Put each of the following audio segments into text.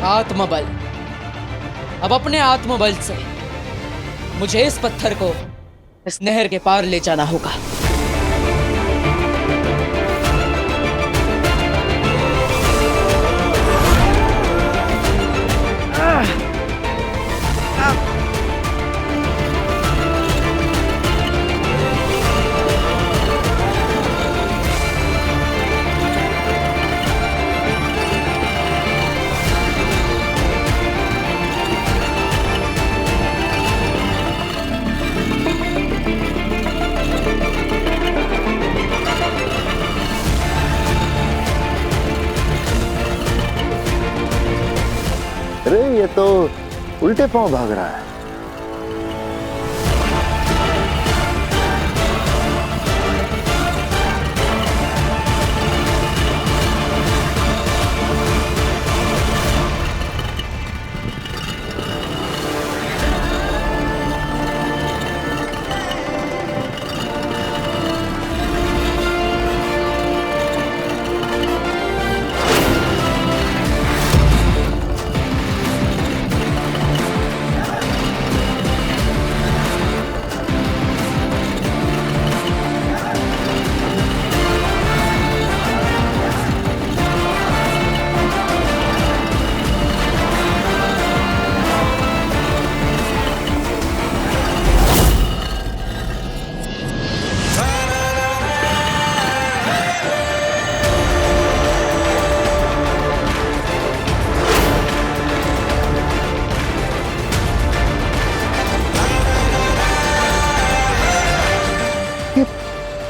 आत्मबल। अब अपने आत्मबल से मुझे इस पत्थर को इस नहर के पार ले जाना होगा। अरे ये तो उल्टे पांव भाग रहा है।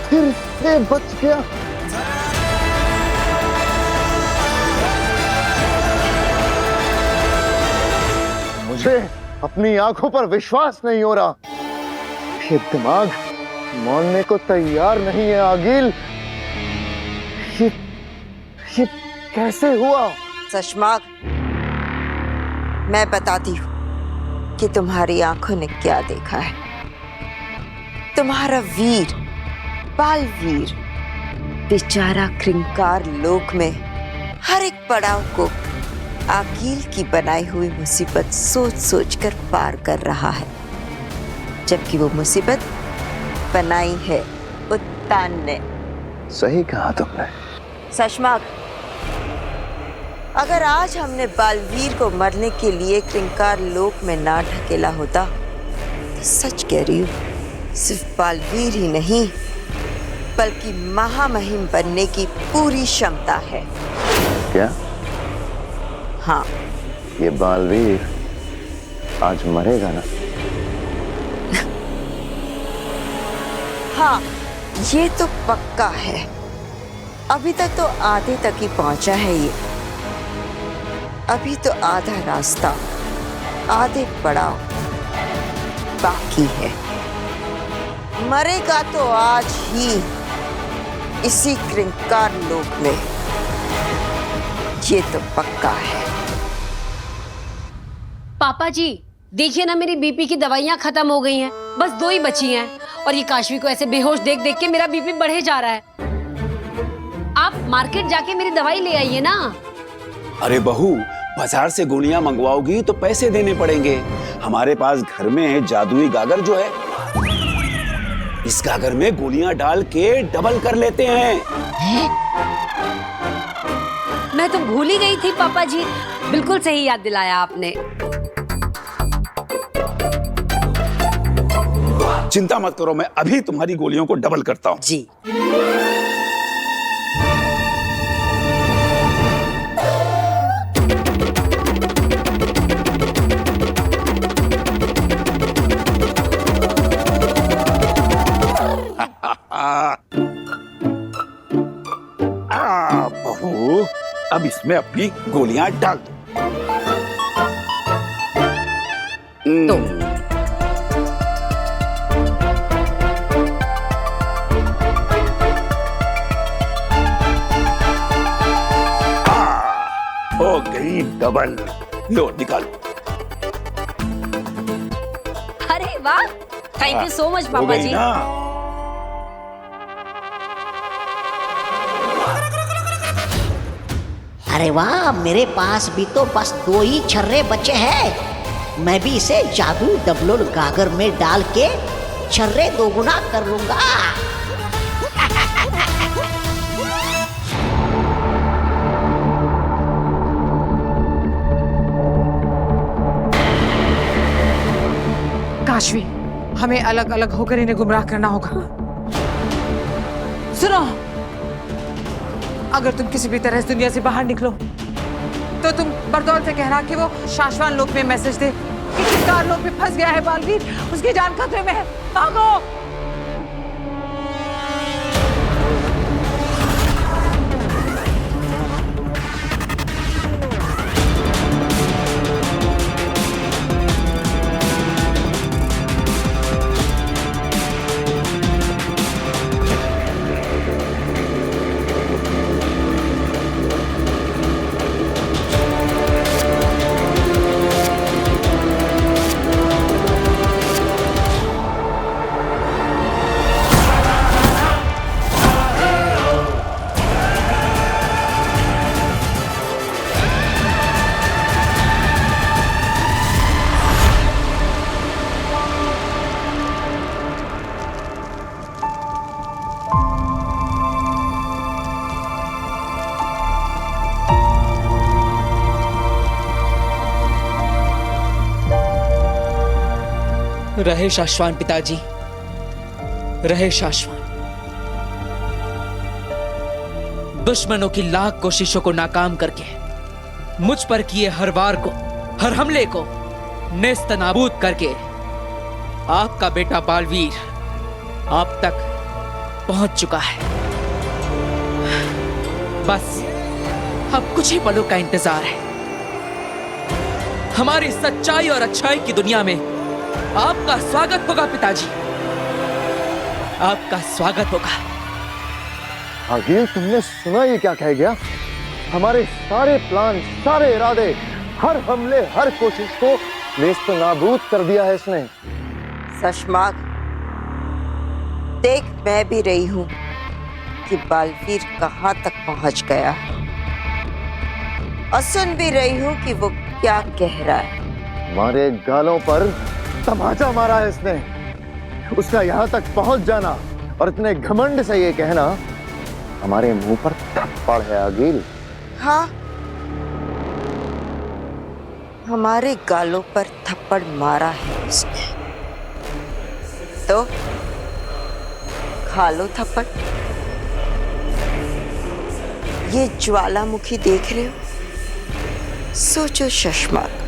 फिर से बच गया। मुझे अपनी आंखों पर विश्वास नहीं हो रहा। ये दिमाग मानने को तैयार नहीं है आगिल। ये कैसे हुआ? सशमाग, मैं बताती हूँ कि तुम्हारी आंखों ने क्या देखा है। तुम्हारा वीर, बालवीर, बेचारा क्रिंकार लोक में हर एक पड़ाव को आगिल की बनाई हुई मुसीबत सोच सोच कर पार कर रहा है, जबकि वो मुसीबत बनाई है उत्तान ने। सही कहा तुमने। सशमाग, अगर आज हमने बालवीर को मरने के लिए क्रिंकार लोक में ना ढकेला होता तो सच कह रही हूँ, सिर्फ बालवीर ही नहीं बल्कि महामहिम बनने की पूरी क्षमता है। क्या? हाँ। ये बालवीर आज मरेगा ना? हाँ, ये तो पक्का है। अभी तक तो आधे तक ही पहुंचा है ये। अभी तो आधा रास्ता, आधे पड़ाव बाकी है। मरेगा तो आज ही इसी क्रिंकार लोक में, ये तो पक्का है। पापा जी देखिए ना, मेरी बीपी की दवाइयाँ खत्म हो गई हैं, बस 2 ही बची हैं। और ये काशवी को ऐसे बेहोश देख देख के मेरा बीपी बढ़े जा रहा है। आप मार्केट जाके मेरी दवाई ले आइए ना। अरे बहू, बाजार से गोलियां मंगवाओगी तो पैसे देने पड़ेंगे। हमारे पास घर में जादुई गागर जो है, इस गागर में गोलियां डाल के डबल कर लेते हैं। मैं तो भूल ही गई थी पापा जी, बिल्कुल सही याद दिलाया आपने। चिंता मत करो, मैं अभी तुम्हारी गोलियों को डबल करता हूँ। जी। बहू, अब इसमें अपनी गोलियां डाल दो। हो गई डबल। लो निकालो। अरे वाह, थैंक यू सो मच पापा जी। अरे वाह, मेरे पास भी तो बस 2 ही छर्रे बचे हैं। मैं भी इसे जादू डबलोल गागर में डाल के छर्रे 2 गुना कर लूंगा। काशवी, हमें अलग अलग होकर इन्हें गुमराह करना होगा। सुनो, अगर तुम किसी भी तरह इस दुनिया से बाहर निकलो तो तुम बरदौल से कहना कि वो शाश्वान लोक में मैसेज दे कि किरकार लोक में फंस गया है बालवीर, उसकी जान खतरे में है, भागो। रहे शाश्वान पिताजी, रहे शाश्वान। दुश्मनों की लाख कोशिशों को नाकाम करके मुझ पर किए हर वार को, हर हमले को नेस्तनाबूद करके आपका बेटा बालवीर आप तक पहुंच चुका है। बस अब कुछ ही पलों का इंतजार है। हमारी सच्चाई और अच्छाई की दुनिया में आपका स्वागत होगा पिताजी, आपका स्वागत होगा। आगिल, तुमने सुना ये क्या कह गया? हमारे सारे प्लान, सारे इरादे, हर हमले, हर कोशिश को नेस्तनाबूद कर दिया है इसने। सशमाग, देख मैं भी रही हूं कि बालवीर कहां तक पहुंच गया है, और सुन भी रही हूं कि वो क्या कह रहा है। हमारे गालों पर तमाचा मारा है इसने। उसका यहां तक पहुंच जाना और इतने घमंड से ये कहना हमारे मुंह पर थप्पड़ है आगिल। हाँ, हमारे गालों पर थप्पड़ मारा है उसने, तो खा लो थप्पड़। ये ज्वालामुखी देख रहे हो? सोचो शशमाक,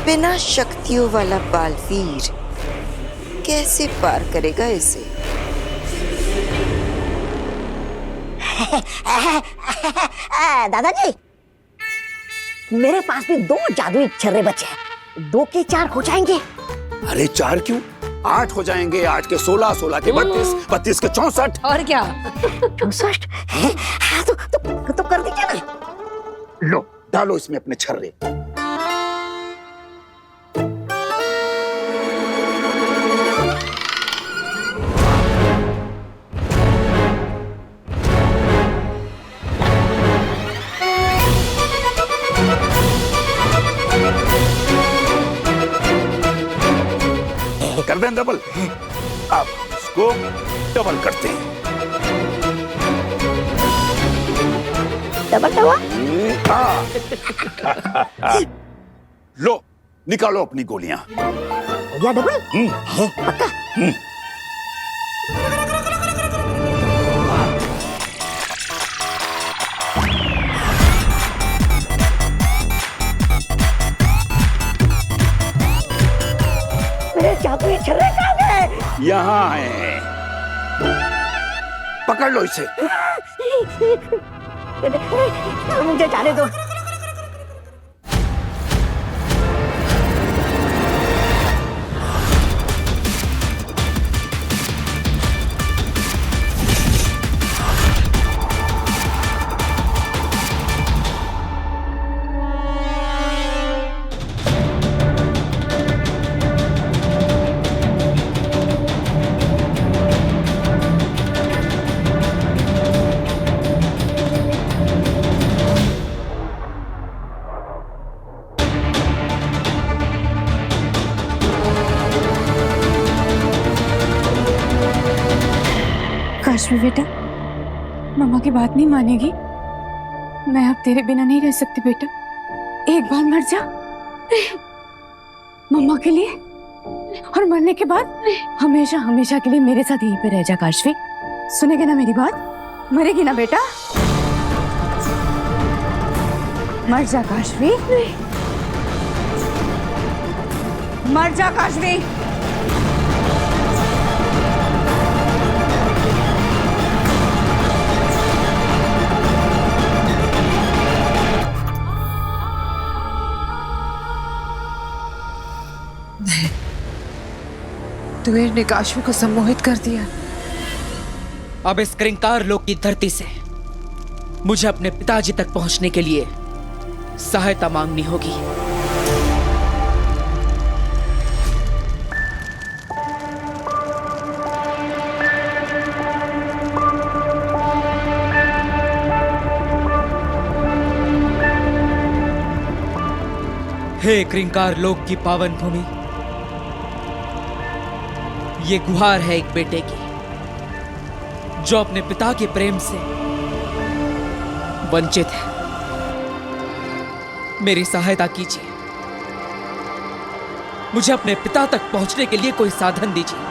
बिना शक्तियों वाला बालवीर कैसे पार करेगा इसे? दादाजी, मेरे पास भी 2 जादुई छर्रे बचे हैं। 2 के 4 हो जाएंगे। अरे 4 क्यों, 8 हो जाएंगे। 8 के 16, 16 के 32, 32 के 64। और क्या? 64 है? हाँ, तो कर दीजिए ना। लो, डालो इसमें अपने छर्रे। कर दें डबल। अब इसको डबल करते हैं। Double double. लो, निकालो अपनी गोलियां। या डबल है पक्का। मेरे जादुई छर्रे कहाँ गए? यहाँ है, पकड़ लो इसे। मुझे जाने दो। काशवी बेटा, मम्मा की बात नहीं मानेगी। मैं अब तेरे बिना नहीं रह सकती बेटा। एक बार मर जा मम्मा के लिए, और मरने के बाद हमेशा हमेशा के लिए मेरे साथ यहीं पे रह जा काशवी। सुनेगी ना मेरी बात? मरेगी ना बेटा? मर जा काशवी, मर जा काशवी। तुहेर ने काशवी को सम्मोहित कर दिया। अब इस क्रिंकार लोक की धरती से मुझे अपने पिताजी तक पहुंचने के लिए सहायता मांगनी होगी। हे क्रिंकार लोक की पावन भूमि, ये गुहार है एक बेटे की जो अपने पिता के प्रेम से वंचित है। मेरी सहायता कीजिए, मुझे अपने पिता तक पहुंचने के लिए कोई साधन दीजिए।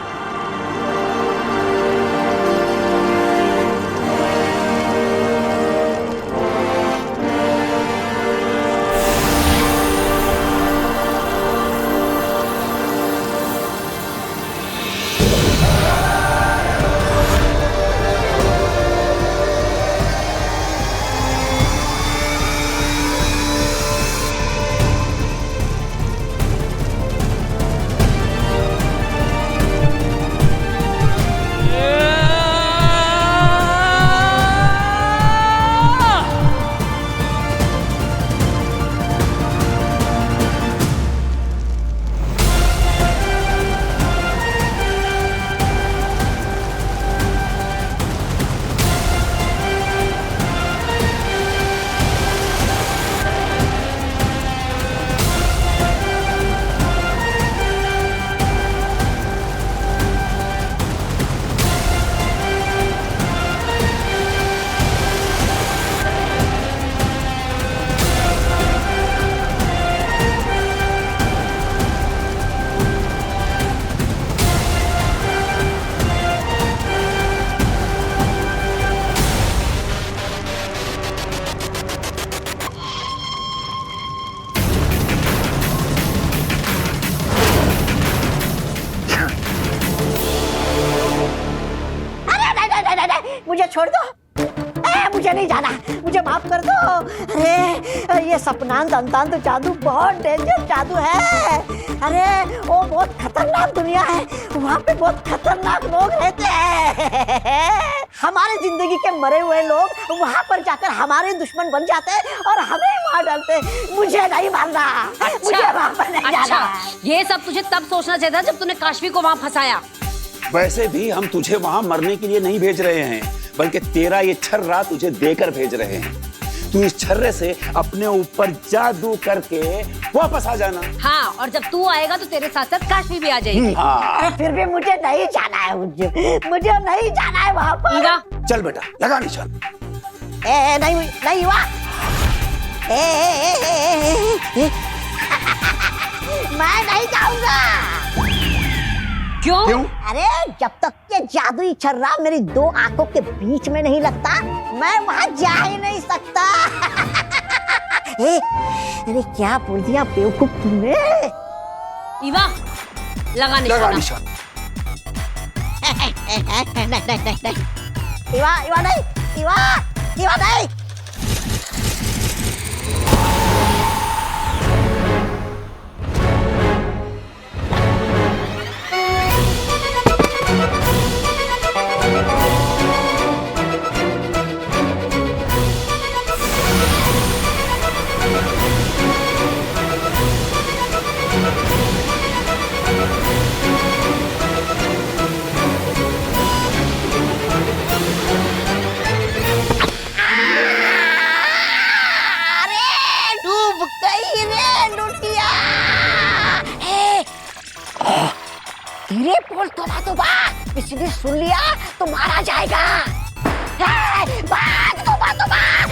मुझे छोड़ दो, मुझे नहीं जाना, मुझे माफ कर दो। अरे ये सपनांत अंतांत जादू बहुत डेंजर जादू है। अरे वो बहुत खतरनाक दुनिया है, वहाँ पे बहुत खतरनाक लोग रहते हैं। हमारे जिंदगी के मरे हुए लोग वहाँ पर जाकर हमारे दुश्मन बन जाते हैं और हमें मार डालते हैं। मुझे नहीं मारना, मुझे वहाँ पर नहीं जाना। ये सब तुझे तब सोचना चाहिए था जब तूने काशवी को वहाँ फंसाया। वैसे भी हम तुझे वहां मरने के लिए नहीं भेज रहे हैं, बल्कि तेरा ये छर्रा तुझे देकर भेज रहे हैं। तू इस छर्रे से अपने ऊपर जादू करके वापस आ जाना। हाँ, और जब तू आएगा तो तेरे साथ साथ काशवी भी आ जाएगी। हाँ। फिर भी मुझे नहीं जाना है, मुझे नहीं जाना है वहाँ पर। ईवा, चल बेटा, लगा निशान। नहीं हुआ। मैं नहीं जाऊंगा। क्यों? अरे जब तक ये जादुई छर्रा मेरी दो आंखों के बीच में नहीं लगता, मैं वहाँ जा ही नहीं सकता। अरे क्या बोल दिया बेवकूफ तुमने? ईवा, लगा निशान। नहीं। इवा नहीं। धीरे बोल, तोबा किसी ने सुन लिया तो मारा जाएगा। भाग तो भाग तो भाग।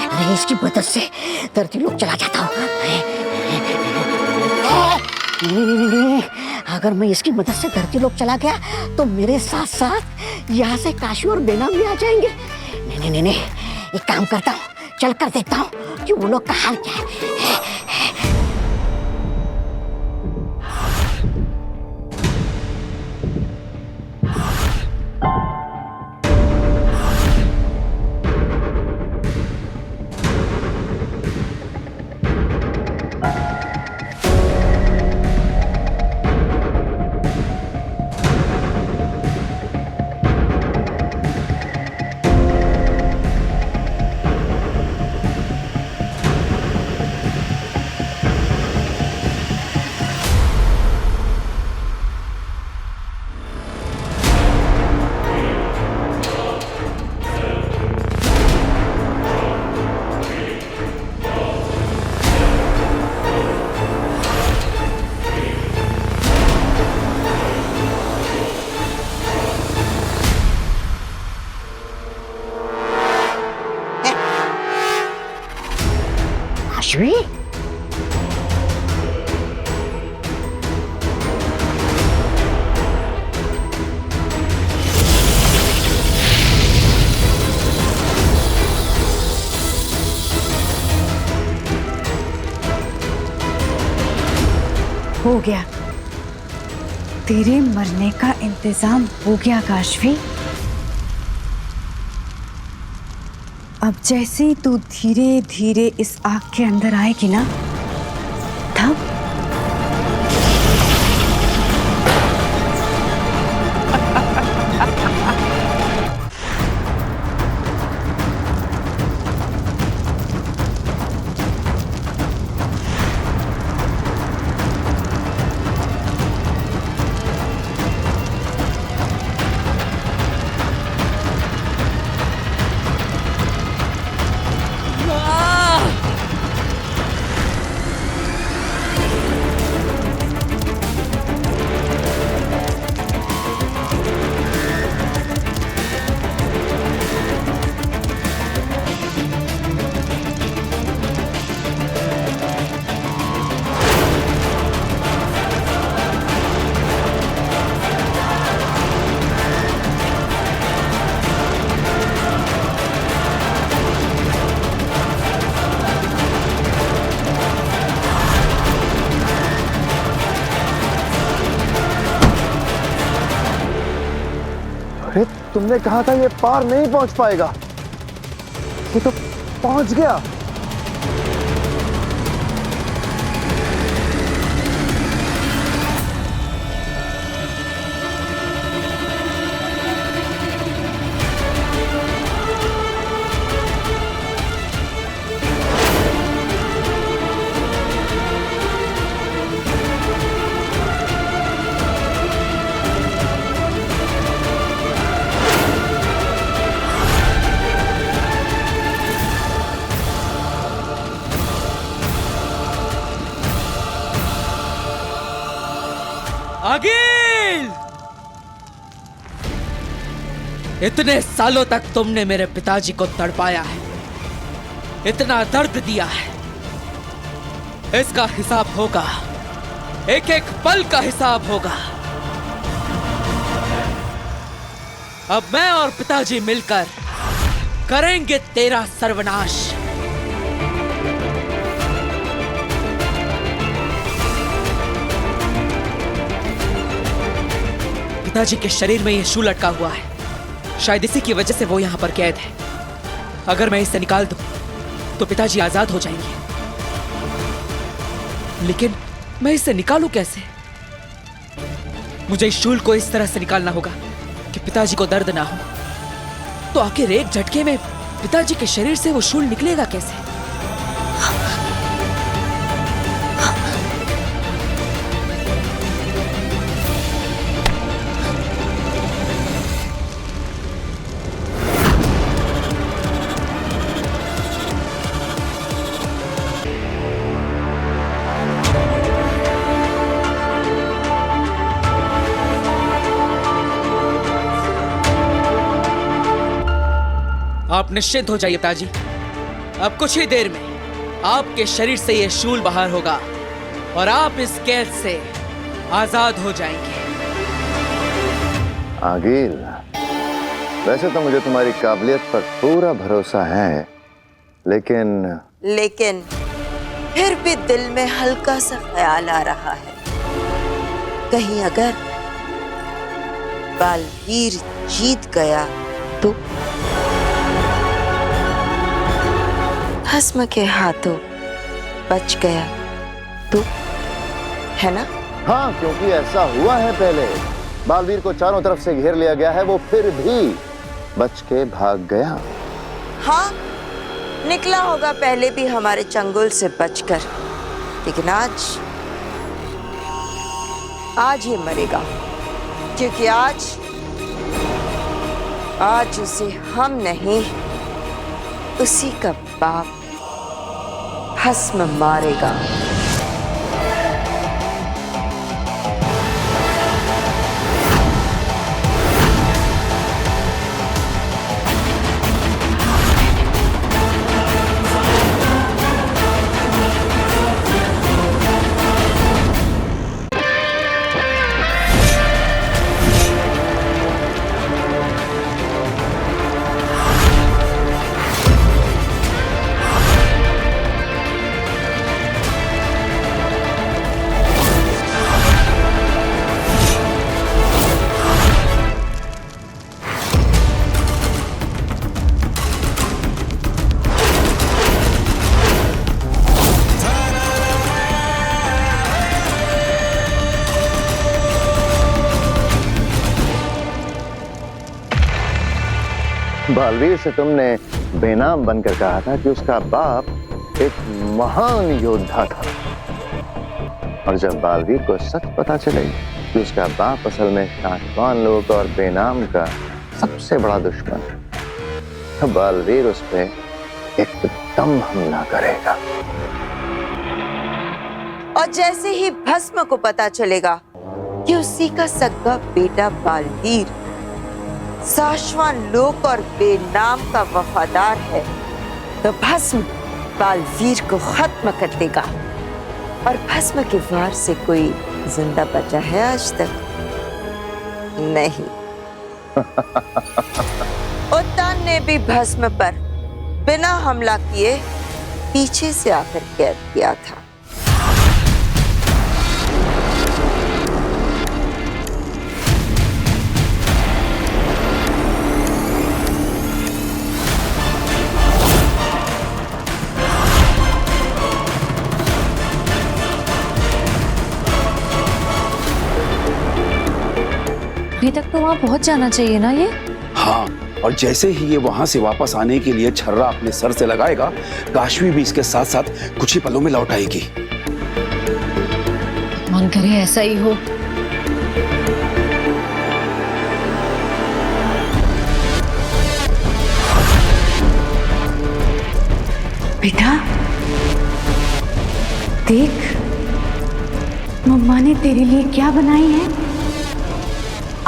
अरे इसकी मदद से धरती लोक चला जाता हूँ। नहीं, अगर मैं इसकी मदद से धरती लोक चला गया तो मेरे साथ साथ यहाँ से काशी और बेना भी आ जाएंगे। नहीं, एक काम करता हूँ, चल कर देखता हूँ कि वो लोग का हाल क्या है। काशवी, हो गया, तेरे मरने का इंतजाम हो गया काशवी। अब जैसे ही तू धीरे धीरे इस आग के अंदर आएगी ना, तब अरे तुमने कहा था ये पार नहीं पहुंच पाएगा, ये तो पहुंच गया। अगिल! इतने सालों तक तुमने मेरे पिताजी को तड़पाया है, इतना दर्द दिया है, इसका हिसाब होगा, एक एक पल का हिसाब होगा। अब मैं और पिताजी मिलकर करेंगे तेरा सर्वनाश। पिताजी के शरीर में यह शू लटका हुआ है, शायद इसी की वजह से वो यहां पर कैद है। अगर मैं इसे निकाल दूं तो पिताजी आजाद हो जाएंगे, लेकिन मैं इसे निकालूं कैसे? मुझे इस शूल को इस तरह से निकालना होगा कि पिताजी को दर्द ना हो। तो आखिर एक झटके में पिताजी के शरीर से वो शूल निकलेगा कैसे? आप निश्चिंत हो जाइए पिताजी। अब कुछ ही देर में आपके शरीर से यह शूल बाहर होगा और आप इस कैद से आजाद हो जाएंगे। आगिल, वैसे तो मुझे तुम्हारी काबिलियत पर पूरा भरोसा है, लेकिन फिर भी दिल में हल्का सा ख्याल आ रहा है, कहीं अगर बालवीर जीत गया तो भस्म के हाथों बच गया तो, है ना? हाँ, क्योंकि ऐसा हुआ है पहले। बालवीर को चारों तरफ से घेर लिया गया है, वो फिर भी बच के भाग गया। हाँ, निकला होगा पहले भी हमारे चंगुल से बचकर, लेकिन आज ये मरेगा, क्योंकि आज उसे हम नहीं, उसी का बाप भस्म मारेगा। बालवीर से तुमने बेनाम बनकर कहा था कि उसका बाप एक महान योद्धा था, और जब बालवीर को सच पता चलेगी कि उसका बाप असल में शाश्वान लोक और बेनाम का सबसे बड़ा दुश्मन है, तो बालवीर उस पे एकदम हमला करेगा। और जैसे ही भस्म को पता चलेगा कि उसी का सगा बेटा बालवीर शाश्वान लोक और बेनाम का वफादार है, तो भस्म बालवीर को खत्म कर देगा। और भस्म के वार से कोई जिंदा बचा है आज तक? नहीं। उत्तान ने भी भस्म पर बिना हमला किए पीछे से आकर कैद किया था। अभी तक तो वहां पहुंच जाना चाहिए ना ये। हाँ, और जैसे ही ये वहां से वापस आने के लिए छर्रा अपने सर से लगाएगा, काशवी भी इसके साथ साथ कुछ ही पलों में लौट आएगी। मन करे ऐसा ही हो। बेटा देख, मम्मा ने तेरे लिए क्या बनाई है।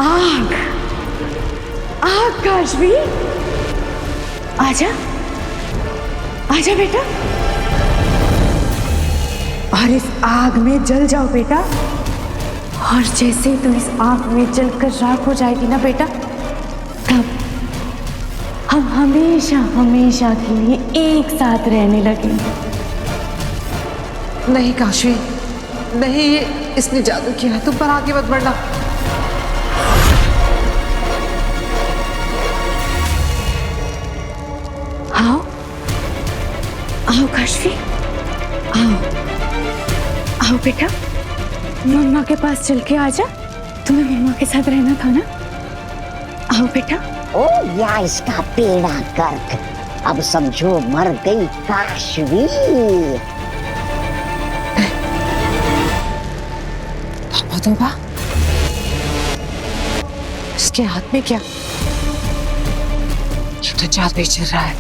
आग, आग काशवी, आजा, आजा बेटा, और इस आग में जल जाओ बेटा। और जैसे तू इस आग में जलकर राख हो जाएगी ना बेटा, तब हम हमेशा हमेशा के लिए एक साथ रहने लगेंगे। नहीं काशवी, नहीं, ये इसने जादू किया है, तुम पर आगे मत बढ़ना। आओ, आओ काशवी, आओ, आओ बेटा, मम्मा के पास चल के आजा। तुम्हें मम्मा के साथ रहना था ना। आओ बेटा। ओ या इसका बेड़ा गर्क, अब समझो मर गई काशवी। तौबा, इसके हाथ में क्या? ये तो जादू ही चल रहा है।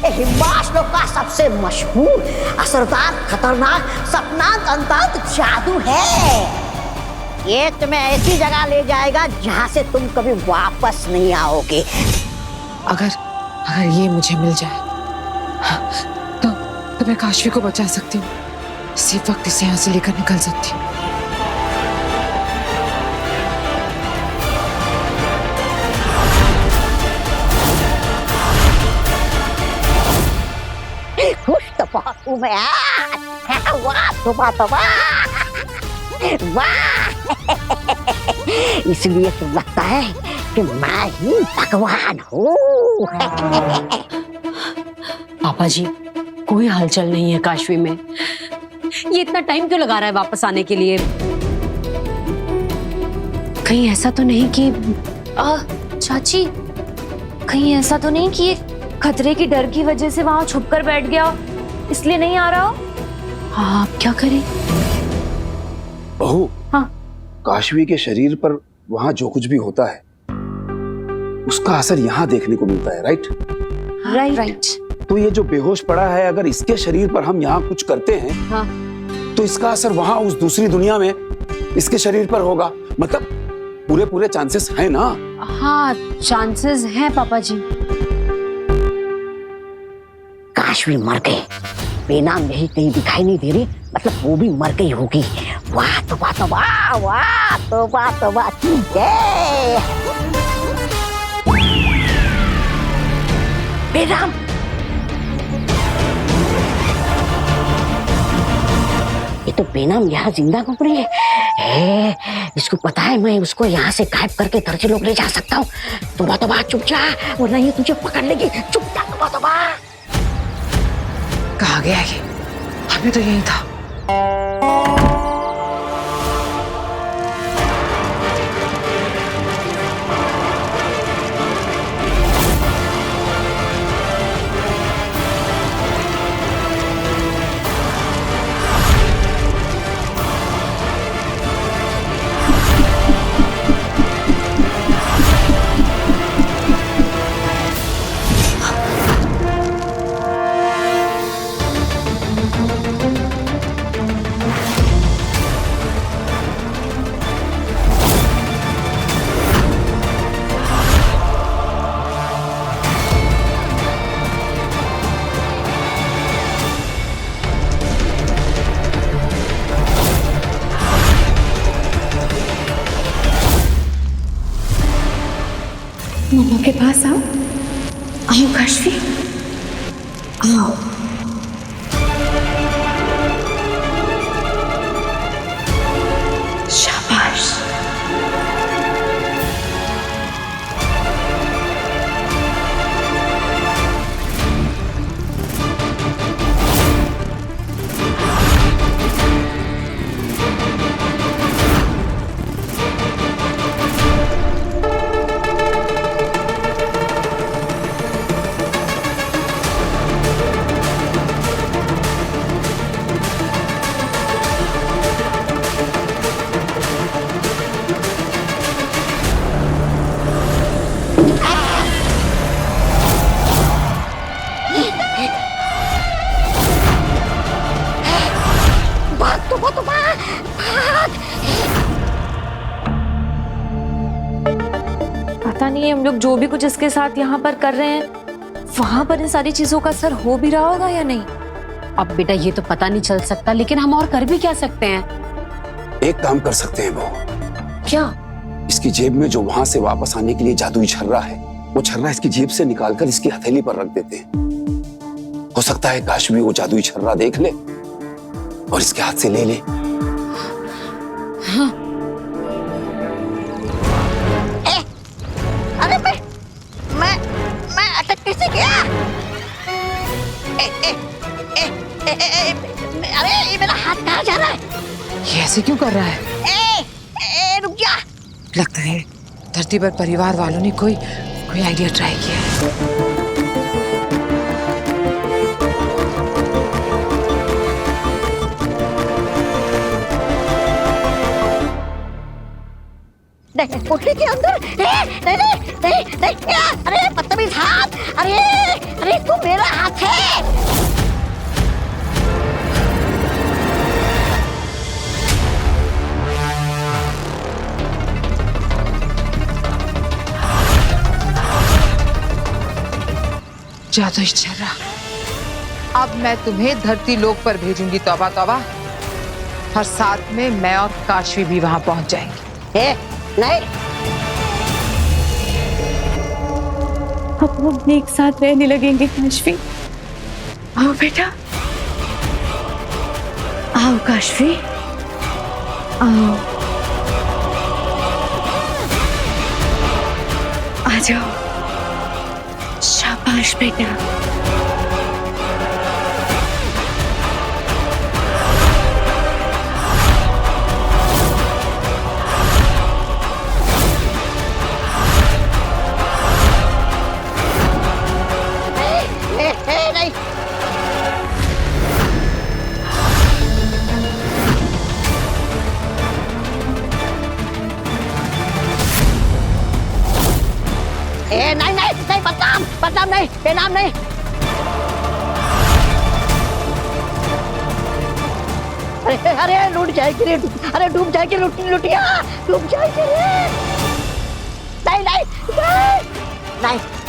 हिमाचल का सबसे मशहूर, असरदार, खतरनाक सपना अंतत जादू है। ये तुम्हें ऐसी जगह ले जाएगा जहां से तुम कभी वापस नहीं आओगे। अगर ये मुझे मिल जाए तो मैं काशवी को बचा सकती हूँ। इसी वक्त इसे यहाँ से लेकर निकल सकती हूँ। खुश तो बहुत हूँ मैं आज। वाह तोबा तोबा, वाह। इसलिए तो लगता है कि मैं ही भगवान हूँ। पापा जी, कोई हलचल नहीं है काशवी में। ये इतना टाइम क्यों लगा रहा है वापस आने के लिए? कहीं ऐसा तो नहीं कि चाची, कहीं ऐसा तो नहीं कि ये खतरे की डर की वजह से वहां छुप कर बैठ गया, इसलिए नहीं आ रहा हो? हाँ, आप क्या करें? बहू, हाँ। काशवी के शरीर पर वहां जो कुछ भी होता है उसका असर यहाँ देखने को मिलता है, राइट? राइट। तो ये जो बेहोश पड़ा है, अगर इसके शरीर पर हम यहाँ कुछ करते हैं, हाँ। तो इसका असर वहां उस दूसरी दुनिया में इसके शरीर पर होगा। मतलब पूरे चांसेस है ना? हाँ, चांसेस हैं पापा जी। काशवी मर गई, बेनाम यही कहीं दिखाई नहीं दे रही, मतलब वो भी मर गई होगी। वाह तोबा तोबा, वाह तोबा तोबा, ठीक है। बेनाम, ये तो बेनाम यहाँ जिंदा घूम रही है। इसको पता है मैं उसको यहाँ से गायब करके दर्जन लोग ले जा सकता हूँ। तोबा तोबा, चुप जा, वरना ये तुझे पकड़ लेगी। चुप जा तोबा तोबा। कहाँ गया ये? अभी तो यही था। मम्मा के पास आओ। आओ काशवी, आओ। शाबाश। पता नहीं हम लोग जो भी कुछ इसके साथ यहाँ पर कर रहे हैं, वहां पर इन सारी चीजों का असर हो भी रहा होगा या नहीं? अब बेटा ये तो पता नहीं चल सकता, लेकिन हम और कर भी क्या सकते हैं? एक काम कर सकते हैं बहू। क्या? इसकी जेब में जो वहां से वापस आने के लिए जादुई छर्रा है, वो छर्रा इसकी जेब से निकालकर इसकी हथेली पर रख देते हैं। हो सकता है काशवी वो जादुई छर्रा देख ले और इसके हाथ से ले ले। हाँ। अरे मैं अटक कैसे गया? अरे ये मेरा हाथ कहाँ जा रहा है? ये ऐसे क्यों कर रहा है? रुक जा। लगता है धरती पर परिवार वालों ने कोई आइडिया ट्राई किया है। कोठरी के अंदर? नहीं, अरे बदतमीज हाथ! अरे तू मेरा हाथ है। जादुई छर्रा, अब मैं तुम्हें धरती लोक पर भेजूंगी। तौबा तौबा। और साथ में मैं और काशवी भी वहां पहुंच जाएंगे। नहीं, अब हम एक साथ रहने लगेंगे काशवी। आओ बेटा, आओ काशवी, आओ, आ जाओ। शाबाश बेटा। नहीं, नहीं, बदनाम नहीं, बेनाम नहीं। अरे लूट जाएगी रे, अरे डूब जाएगी लुटिया, डूब जाएगी रे।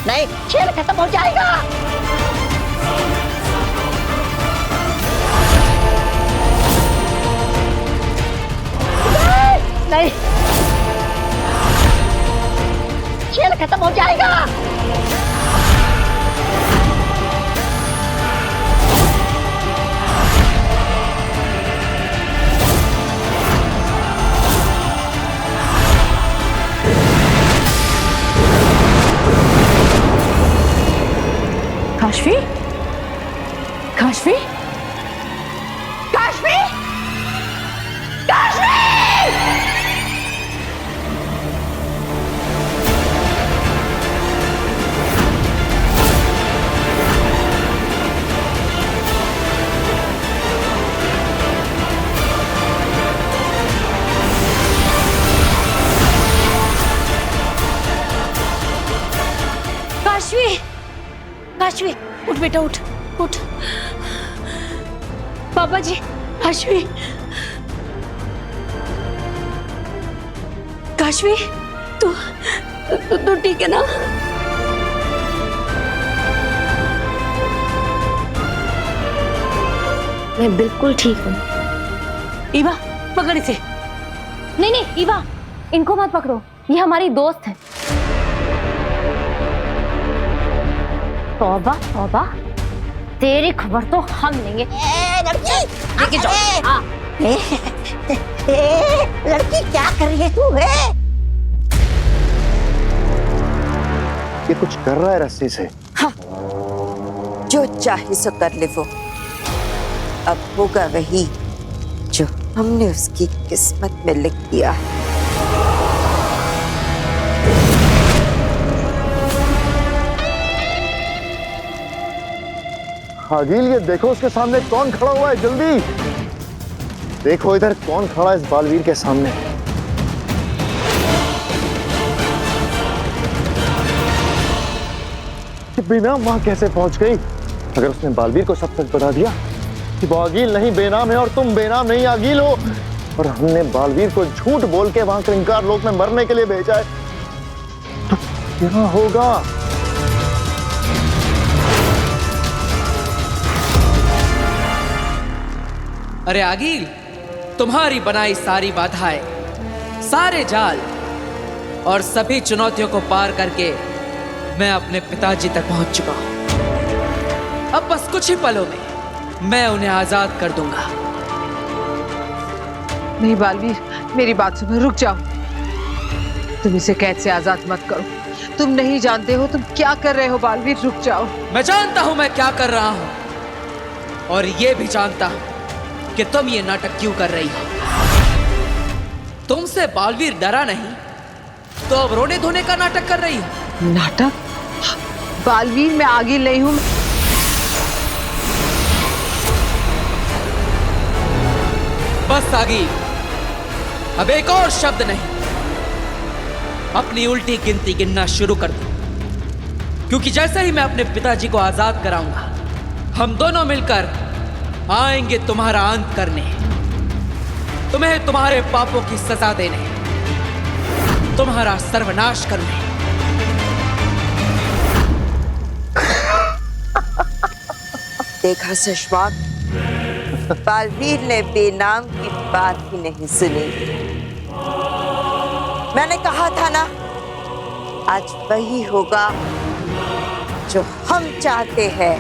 नहीं, खेल खत्म हो जाएगा। नहीं, खेल खत्म हो जाएगा। काशवी, काशवी, काशवी, काशवी। काशवी, काशवी, उठ बेटा, उठ उठ। पापा जी, काशवी, काशवी, तू ठीक है ना? मैं बिल्कुल ठीक हूँ। ईवा, पकड़ इसे। नहीं, ईवा, इनको मत पकड़ो, ये हमारी दोस्त है। तौबा तौबा, तेरी खबर तो हम लेंगे। लेके जाओ। हाँ। लड़की क्या कर रही है तू? ये कुछ कर रहा है रस्सी से। हाँ, जो चाहे सो कर ले वो। अब होगा वही जो हमने उसकी किस्मत में लिख दिया है। आगिल, ये देखो उसके सामने कौन खड़ा हुआ है, जल्दी देखो इधर कौन खड़ा है इस बालवीर के सामने। बिना वहां कैसे पहुंच गई? अगर उसने बालवीर को सब सच बता दिया कि वो आगिल नहीं बेनाम है और तुम बेनाम नहीं आगिल हो, और हमने बालवीर को झूठ बोल के वहां क्रिंकार लोक में मरने के लिए भेजा है, तो क्या होगा? अरे आगिल, तुम्हारी बनाई सारी बाधाएं, सारे जाल और सभी चुनौतियों को पार करके मैं अपने पिताजी तक पहुंच चुका हूं। अब बस कुछ ही पलों में मैं उन्हें आजाद कर दूंगा। नहीं बालवीर, मेरी बात सुनो, रुक जाओ। तुम इसे कैद से आजाद मत करो। तुम नहीं जानते हो तुम क्या कर रहे हो बालवीर, रुक जाओ। मैं जानता हूं मैं क्या कर रहा हूं, और ये भी जानता हूं कि तुम ये नाटक क्यों कर रही हो। तुमसे बालवीर डरा नहीं तो अब रोने धोने का नाटक कर रही हो। नाटक? बालवीर, मैं आगिल नहीं हूं। बस आगिल, अब एक और शब्द नहीं, अपनी उल्टी गिनती गिनना शुरू कर दो, क्योंकि जैसे ही मैं अपने पिताजी को आजाद कराऊंगा, हम दोनों मिलकर आएंगे तुम्हारा अंत करने, तुम्हें तुम्हारे पापों की सजा देने, तुम्हारा सर्वनाश करने। देखा सशवाक, बालवीर ने बेनाम की बात ही नहीं सुनी। मैंने कहा था ना, आज वही होगा जो हम चाहते हैं।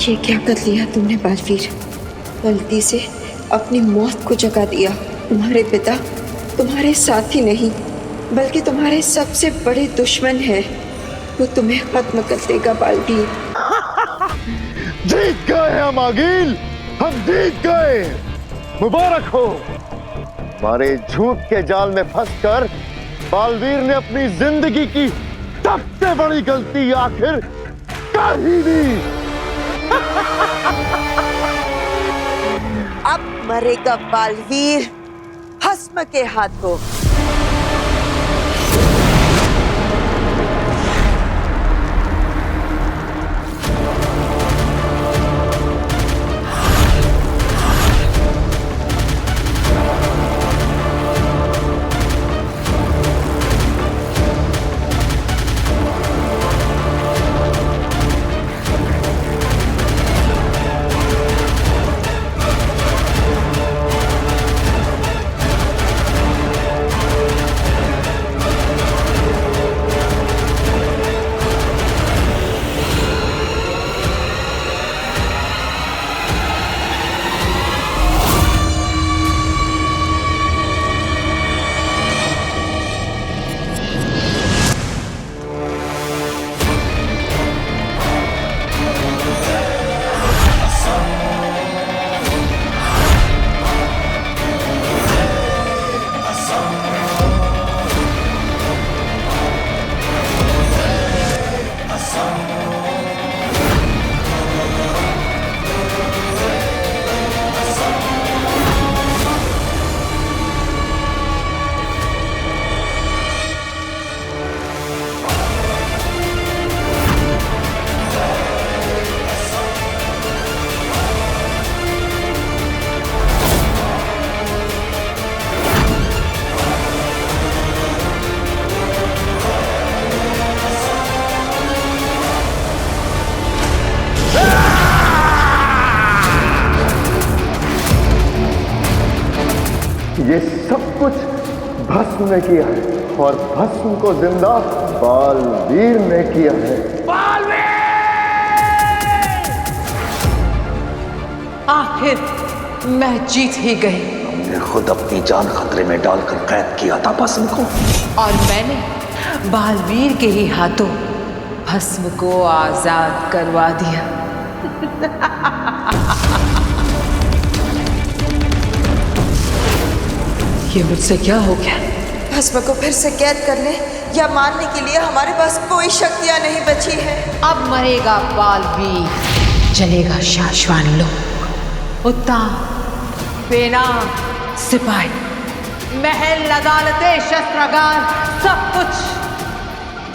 ये क्या कर लिया तुमने बालवीर? गलती से अपनी मौत को जगा दिया। तुम्हारे पिता तुम्हारे साथी नहीं बल्कि तुम्हारे सबसे बड़े दुश्मन है। वो तुम्हें खत्म कर देगा बालवीर। जीत गए हम आगिल, हम जीत गए। मुबारक हो। हमारे झूठ के जाल में फंसकर बालवीर ने अपनी जिंदगी की सबसे बड़ी गलती आखिर कर ही दी। अब मरेगा बालवीर भस्म के हाथों। ये सब कुछ भस्म ने किया है और भस्म को जिंदा बालवीर ने किया है। आखिर मैं जीत ही गई। हमने खुद अपनी जान खतरे में डालकर कैद किया था भस्म को, और मैंने बालवीर के ही हाथों भस्म को आजाद करवा दिया। ये मुझसे क्या हो गया? भस्म को फिर से कैद करने या मारने के लिए हमारे पास कोई शक्तियां नहीं बची है। अब मरेगा बालवीर, चलेगा शाश्वान लोक। उत्तान, बेनाम सिपाही, महल, अदालतें, शस्त्रागार, सब कुछ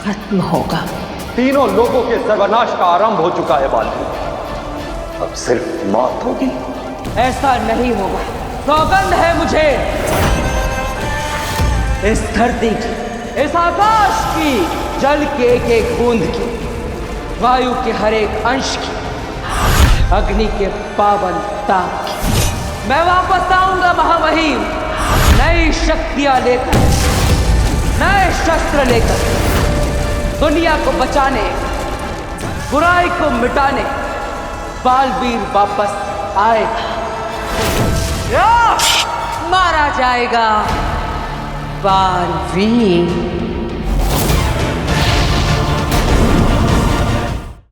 खत्म होगा। तीनों लोगों के सर्वनाश का आरंभ हो चुका है बालवीर। अब सिर्फ मौत होगी। ऐसा नहीं होगा, सौगंध है मुझे। इस धरती की, इस आकाश की, जल के एक एक बूंद की, वायु के हर एक अंश की, अग्नि के पावन ताप की, मैं वापस आऊंगा महामहिम, नई शक्तियां लेकर, नए शस्त्र लेकर, दुनिया को बचाने, बुराई को मिटाने बालवीर वापस आएगा। मारा जाएगा बालवीर।